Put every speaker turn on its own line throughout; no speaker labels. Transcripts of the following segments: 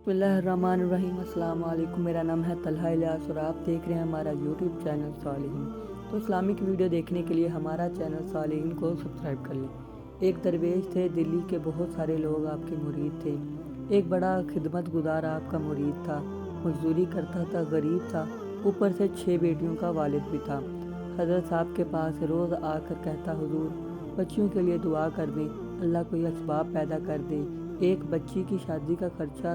बिस्मिल्लाहिर्रहमानिर्रहीम। अस्सलाम वालेकुम। मेरा नाम है तलहा इलियास और आप देख रहे हैं हमारा यूट्यूब चैनल सालिहीन। तो इस्लामिक वीडियो देखने के लिए हमारा चैनल सालिहीन को सब्सक्राइब कर लें। एक दरवेश थे, दिल्ली के बहुत सारे लोग आपके मुरीद थे। एक बड़ा खिदमत गुजार आपका मुरीद था, मजदूरी करता था, गरीब था, ऊपर से 6 बेटियों का वालिद भी था। हज़रत साहब के पास रोज़ आकर कहता, हुजूर बच्चियों के लिए दुआ कर दें, अल्लाह कोई असबाब पैदा कर दे। एक बच्ची की शादी का खर्चा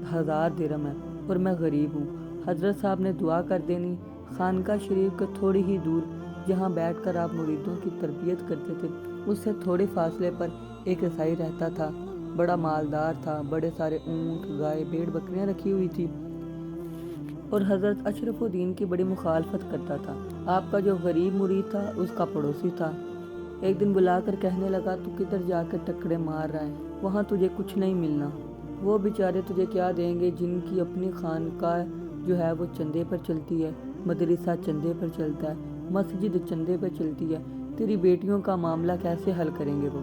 1000 दिरहम है और मैं गरीब हूँ। हज़रत साहब ने दुआ कर देनी। खानका शरीफ के थोड़ी ही दूर जहाँ बैठकर आप मुरीदों की तरबियत करते थे, उससे थोड़े फासले पर एक ईसाई रहता था। बड़ा मालदार था, बड़े सारे ऊँट, गाय, भेड़, बकरियाँ रखी हुई थी और हज़रत अशरफुद्दीन की बड़ी मुखालफत करता था। आपका जो गरीब मुरीद था उसका पड़ोसी था। एक दिन बुलाकर कहने लगा, तू किधर जाकर टकरे मार रहा है, वहाँ तुझे कुछ नहीं मिलना। वो बेचारे तुझे क्या देंगे जिनकी अपनी खानकाह जो है वो चंदे पर चलती है, मदरसा चंदे पर चलता है, मस्जिद चंदे पर चलती है। तेरी बेटियों का मामला कैसे हल करेंगे वो?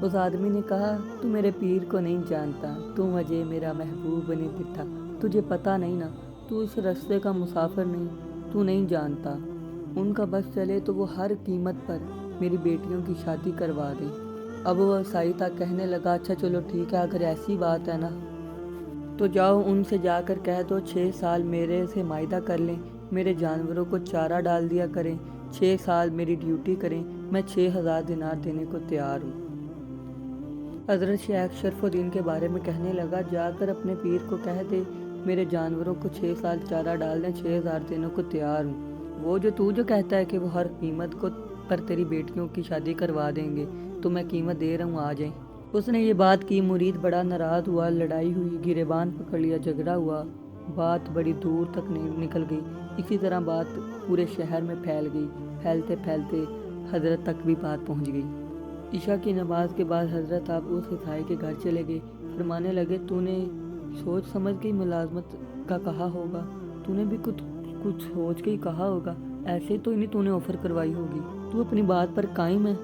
उस आदमी ने कहा, तू मेरे पीर को नहीं जानता, तू मुझे मेरा महबूब नहीं दिखता, तुझे पता नहीं ना, तू इस रास्ते का मुसाफिर नहीं, तू नहीं जानता। उनका बस चले तो वो हर कीमत पर मेरी बेटियों की शादी करवा दें। अब वो ईसाई था, कहने लगा, अच्छा चलो ठीक है, अगर ऐसी बात है ना तो जाओ उनसे जाकर कह दो 6 साल मेरे से मायदा कर लें, मेरे जानवरों को चारा डाल दिया करें, 6 साल मेरी ड्यूटी करें, मैं 6000 दिनार देने को तैयार हूँ। हज़रत शेख शरफुद्दीन के बारे में कहने लगा, जाकर अपने पीर को कह दे मेरे जानवरों को 6 साल चारा डाल दें, 6000 देने को तैयार हूँ। वो जो कहता है कि वो हर कीमत को पर तेरी बेटियों की शादी करवा देंगे, तो मैं कीमत दे रहा हूँ, आ जाए। उसने ये बात की, मुरीद बड़ा नाराज़ हुआ, लड़ाई हुई, गिरेबान पकड़ लिया, झगड़ा हुआ, बात बड़ी दूर तक निकल गई। इसी तरह बात पूरे शहर में फैल गई। फैलते फैलते हजरत तक भी बात पहुँच गई। ईशा की नमाज के बाद हजरत आप उस ईसाई के घर चले गए। फरमाने लगे, तूने सोच समझ के मुलाजमत का कहा होगा, तूने भी कुछ सोच के ही कहा होगा, ऐसे तो नहीं तूने ऑफ़र करवाई होगी। तू अपनी बात पर कायम है,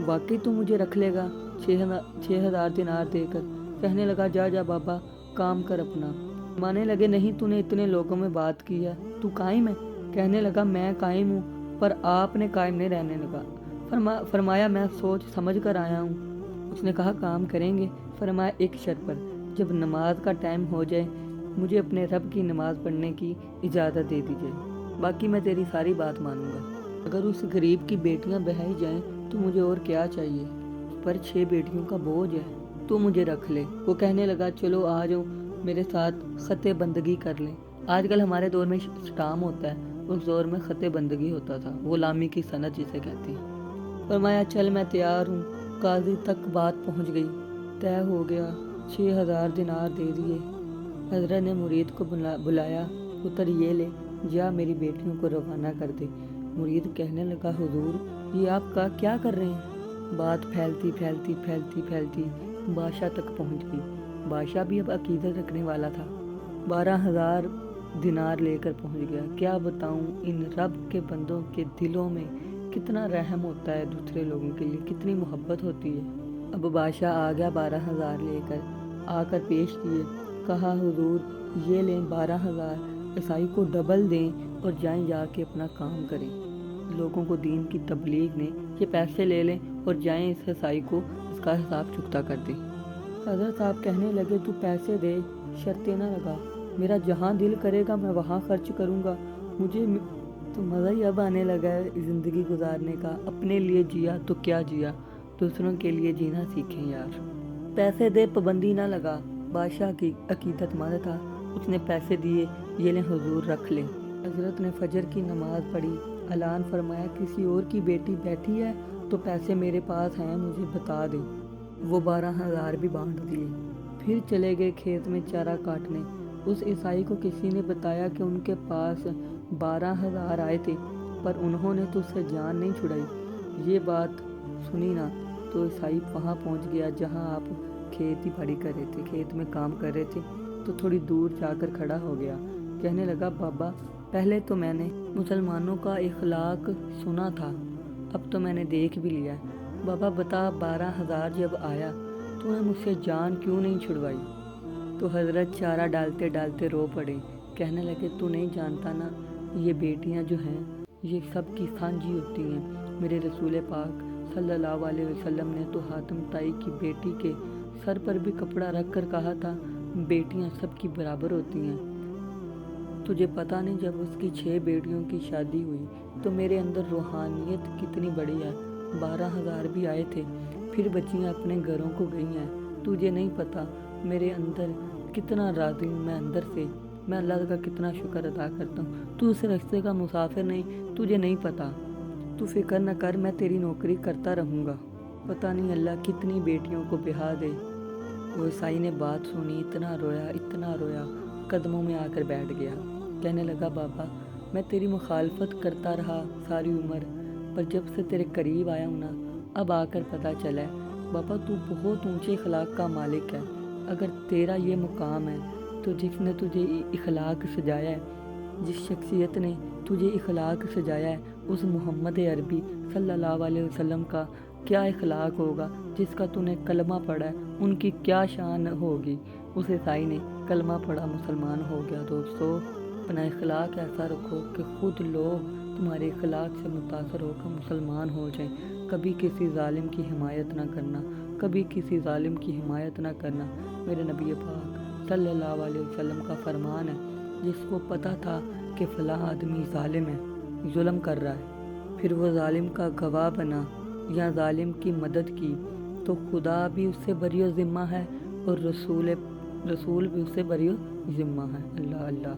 वाकई तू मुझे रख लेगा 6000 दिनार देकर? कहने लगा, जा जा बाबा, काम कर अपना। माने लगे, नहीं तूने इतने लोगों में बात की है, तू कायम है? कहने लगा, मैं कायम हूँ, पर आपने कायम नहीं रहने लगा। फरमाया, मैं सोच समझ कर आया हूँ। उसने कहा, काम करेंगे। फरमाया, एक शर्त पर, जब नमाज का टाइम हो जाए मुझे अपने रब की नमाज पढ़ने की इजाज़त दे दीजिए, बाकी मैं तेरी सारी बात मानूंगा। अगर उस गरीब की बेटियां बहाई जाएं तो मुझे और क्या चाहिए, पर 6 बेटियों का बोझ है, तू मुझे रख ले। वो कहने लगा, चलो आ जाओ मेरे साथ खते बंदगी कर लें। आजकल हमारे दौर में स्टाम होता है, उस दौर में खते बंदगी होता था, गुलामी की सनत जिसे कहती हैं। फरमाया, चल मैं तैयार हूँ। काजी तक बात पहुँच गई, तय हो गया, 6000 दिनार दे दिए। हजरत ने मुरीद को बुलाया, पुत्र ये ले, जा मेरी बेटियों को रवाना कर दे। मुरीद कहने लगा, हुजूर ये आप क्या कर रहे हैं? बात फैलती फैलती फैलती फैलती बादशाह तक पहुंच गई। बादशाह भी अब अकीदत रखने वाला था, 12000 दिनार लेकर पहुंच गया। क्या बताऊं, इन रब के बंदों के दिलों में कितना रहम होता है, दूसरे लोगों के लिए कितनी मोहब्बत होती है। अब बादशाह आ गया 12000 लेकर, आकर पेश किए। कहा, हुजूर ये लें 12000, ईसाई को डबल दें और जाके अपना काम करें। लोगों को दीन की तबलीग ने ये पैसे ले लें और जाएं इस ईसाई को इसका हिसाब चुकता कर दें। हजरत साहब कहने लगे, तू पैसे दे, शर्तें ना लगा, मेरा जहाँ दिल करेगा मैं वहाँ खर्च करूँगा। मुझे तो मज़ा ही अब आने लगा है ज़िंदगी गुजारने का। अपने लिए जिया तो क्या जिया, दूसरों के लिए जीना सीखें यार। पैसे दे, पाबंदी ना लगा। बादशाह की अकीदतमंद था, उसने पैसे दिए, ये लें हुजूर रख लें। हजरत ने फजर की नमाज पढ़ी, ऐलान फरमाया, किसी और की बेटी बैठी है तो पैसे मेरे पास हैं, मुझे बता दे। वो 12000 भी बांट दिए। फिर चले गए खेत में चारा काटने। उस ईसाई को किसी ने बताया कि उनके पास 12000 आए थे, पर उन्होंने तो उससे जान नहीं छुड़ाई। ये बात सुनी ना तो ईसाई वहाँ पहुँच गया जहाँ आप खेती बाड़ी कर रहे थे, खेत में काम कर रहे थे। तो थोड़ी दूर जाकर खड़ा हो गया, कहने लगा, बाबा पहले तो मैंने मुसलमानों का इखलाक सुना था, अब तो मैंने देख भी लिया है। बाबा बता, 12000 जब आया तूने मुझसे जान क्यों नहीं छुड़वाई? تو حضرت چارہ ڈالتے ڈالتے رو پڑے، کہنے لگے تو نہیں جانتا نا، یہ بیٹیاں جو ہیں یہ سب کی سانجی ہوتی ہیں۔ میرے رسول پاک صلی اللہ علیہ وسلم نے تو حاتم طائی کی بیٹی کے سر پر بھی کپڑا رکھ کر کہا تھا بیٹیاں سب کی برابر ہوتی ہیں۔ تجھے پتہ نہیں جب اس کی 6 بیٹیوں کی شادی ہوئی تو میرے اندر روحانیت کتنی بڑی ہے، 12,000 بھی آئے تھے، پھر بچیاں اپنے گھروں کو گئی ہیں۔ تجھے نہیں پتہ میرے اندر کتنا راضی ہوں میں اندر سے، میں اللہ کا کتنا شکر ادا کرتا ہوں۔ تو اس راستے کا مسافر نہیں، تجھے نہیں پتہ، تو فکر نہ کر، میں تیری نوکری کرتا رہوں گا، پتہ نہیں اللہ کتنی بیٹیوں کو بہا دے۔ وہ عیسائی نے بات سنی، اتنا رویا، قدموں میں آ کر بیٹھ گیا، کہنے لگا بابا میں تیری مخالفت کرتا رہا ساری عمر، پر جب سے تیرے قریب آیا ہوں نا اب آ کر پتہ چلا ہے بابا تو بہت اونچے اخلاق کا مالک ہے۔ اگر تیرا یہ مقام ہے تو جس نے تجھے اخلاق سجایا ہے، جس شخصیت نے تجھے اخلاق سجایا ہے، اس محمد عربی صلی اللہ علیہ وسلم کا کیا اخلاق ہوگا، جس کا تو نے کلمہ پڑھا ہے ان کی کیا شان ہوگی۔ اس عیسائی نے کلمہ پڑھا، مسلمان ہو گیا۔ دوستو اپنا اخلاق ایسا رکھو کہ خود لوگ تمہارے اخلاق سے متاثر ہو کر مسلمان ہو جائیں۔ کبھی کسی ظالم کی حمایت نہ کرنا، کبھی کسی ظالم کی حمایت نہ کرنا۔ میرے نبی پاک صلی اللہ علیہ وسلم کا فرمان ہے، جس کو پتہ تھا کہ فلاں آدمی ظالم ہے، ظلم کر رہا ہے، پھر وہ ظالم کا گواہ بنا یا ظالم کی مدد کی، تو خدا بھی اس سے بری و ذمہ ہے اور رسول بھی اس سے بری و ذمہ ہے۔ اللہ،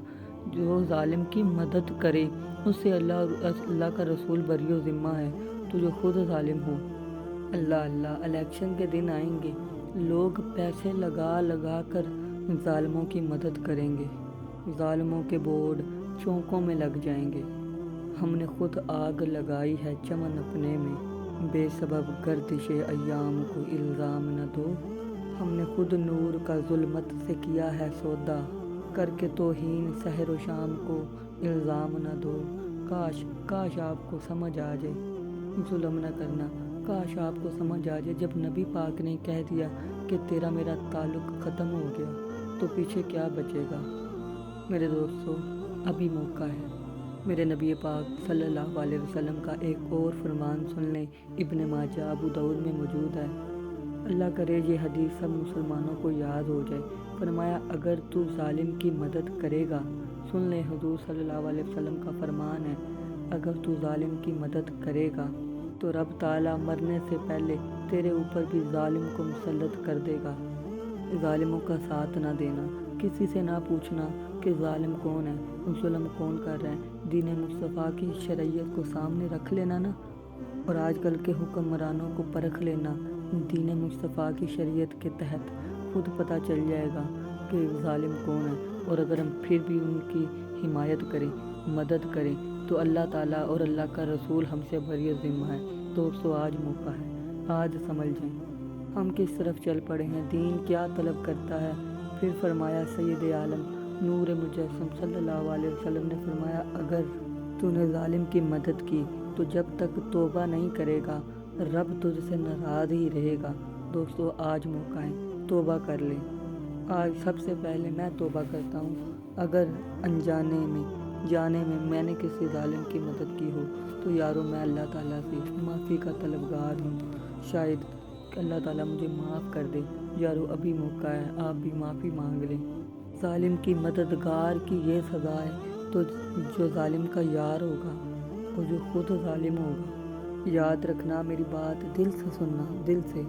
جو ظالم کی مدد کرے اس سے اللہ کا رسول بری و ذمہ ہے، تو جو خود ظالم ہو۔ اللہ، الیکشن کے دن آئیں گے، لوگ پیسے لگا کر ظالموں کی مدد کریں گے، ظالموں کے بورڈ چوکوں میں لگ جائیں گے۔ ہم نے خود آگ لگائی ہے چمن اپنے میں، بے سبب گردش ایام کو الزام نہ دو۔ ہم نے خود نور کا ظلمت سے کیا ہے سودا، کر کے توہین سحر و شام کو الزام نہ دو۔ کاش آپ کو سمجھ آ جائے، ظلم نہ کرنا، کاش آپ کو سمجھ آ جائے۔ جب نبی پاک نے کہہ دیا کہ تیرا میرا تعلق ختم ہو گیا تو پیچھے کیا بچے گا؟ میرے دوستو ابھی موقع ہے۔ میرے نبی پاک صلی اللہ علیہ وسلم کا ایک اور فرمان سن لیں، ابن ماجہ ابو داؤد میں موجود ہے۔ اللہ کرے یہ حدیث سب مسلمانوں کو یاد ہو جائے۔ فرمایا اگر تو ظالم کی مدد کرے گا، سن لیں حضور صلی اللہ علیہ وسلم کا فرمان ہے، اگر تو ظالم کی مدد کرے گا تو رب تعالیٰ مرنے سے پہلے تیرے اوپر بھی ظالم کو مسلط کر دے گا۔ ظالموں کا ساتھ نہ دینا، کسی سے نہ پوچھنا کہ ظالم کون ہے، ظلم کون کر رہا ہے، دین مصطفیٰ کی شریعت کو سامنے رکھ لینا نا، اور آج کل کے حکمرانوں کو پرکھ لینا دین مصطفیٰ کی شریعت کے تحت، خود پتہ چل جائے گا کہ ظالم کون ہے۔ اور اگر ہم پھر بھی ان کی حمایت کریں، مدد کریں، تو اللہ تعالیٰ اور اللہ کا رسول ہم سے بری ذمہ ہے۔ دوستو آج موقع ہے، آج سمجھ جائیں ہم کس طرف چل پڑے ہیں، دین کیا طلب کرتا ہے۔ پھر فرمایا سید عالم نور مجسم صلی اللہ علیہ وسلم نے فرمایا اگر تو نے ظالم کی مدد کی تو جب تک توبہ نہیں کرے گا رب تجھ سے ناراض ہی رہے گا۔ دوستو آج موقع ہے، توبہ کر لیں۔ آج سب سے پہلے میں توبہ کرتا ہوں، اگر انجانے میں جانے میں نے کسی ظالم کی مدد کی ہو تو یارو میں اللہ تعالیٰ سے معافی کا طلبگار ہوں، شاید اللہ تعالیٰ مجھے معاف کر دے۔ یارو ابھی موقع ہے، آپ بھی معافی مانگ لیں۔ ظالم کی مددگار کی یہ سزا ہے، تو جو ظالم کا یار ہوگا اور جو خود ظالم ہوگا، یاد رکھنا میری بات، دل سے سننا، دل سے۔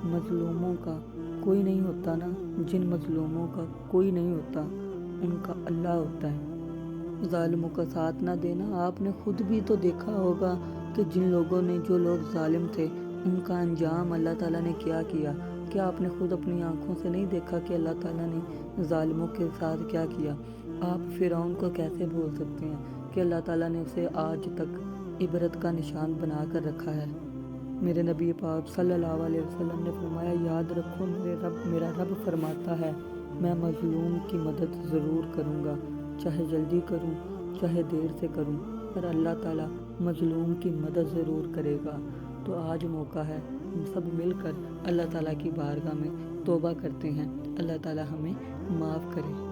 مظلوموں کا کوئی نہیں ہوتا نا، جن مظلوموں کا کوئی نہیں ہوتا ان کا اللہ ہوتا ہے۔ ظالموں کا ساتھ نہ دینا، آپ نے خود بھی تو دیکھا ہوگا کہ جن لوگوں نے، جو لوگ ظالم تھے، ان کا انجام اللہ تعالیٰ نے کیا کیا۔ کیا آپ نے خود اپنی آنکھوں سے نہیں دیکھا کہ اللہ تعالیٰ نے ظالموں کے ساتھ کیا کیا؟ آپ فرعون کو کیسے بھول سکتے ہیں کہ اللہ تعالیٰ نے اسے آج تک عبرت کا نشان بنا کر رکھا ہے۔ میرے نبی پاک صلی اللہ علیہ وسلم نے فرمایا یاد رکھو میرا رب فرماتا ہے میں مظلوم کی مدد ضرور کروں گا، چاہے جلدی کروں چاہے دیر سے کروں، پر اللہ تعالیٰ مظلوم کی مدد ضرور کرے گا۔ تو آج موقع ہے ہم سب مل کر اللہ تعالیٰ کی بارگاہ میں توبہ کرتے ہیں۔ اللہ تعالی ہمیں معاف کرے۔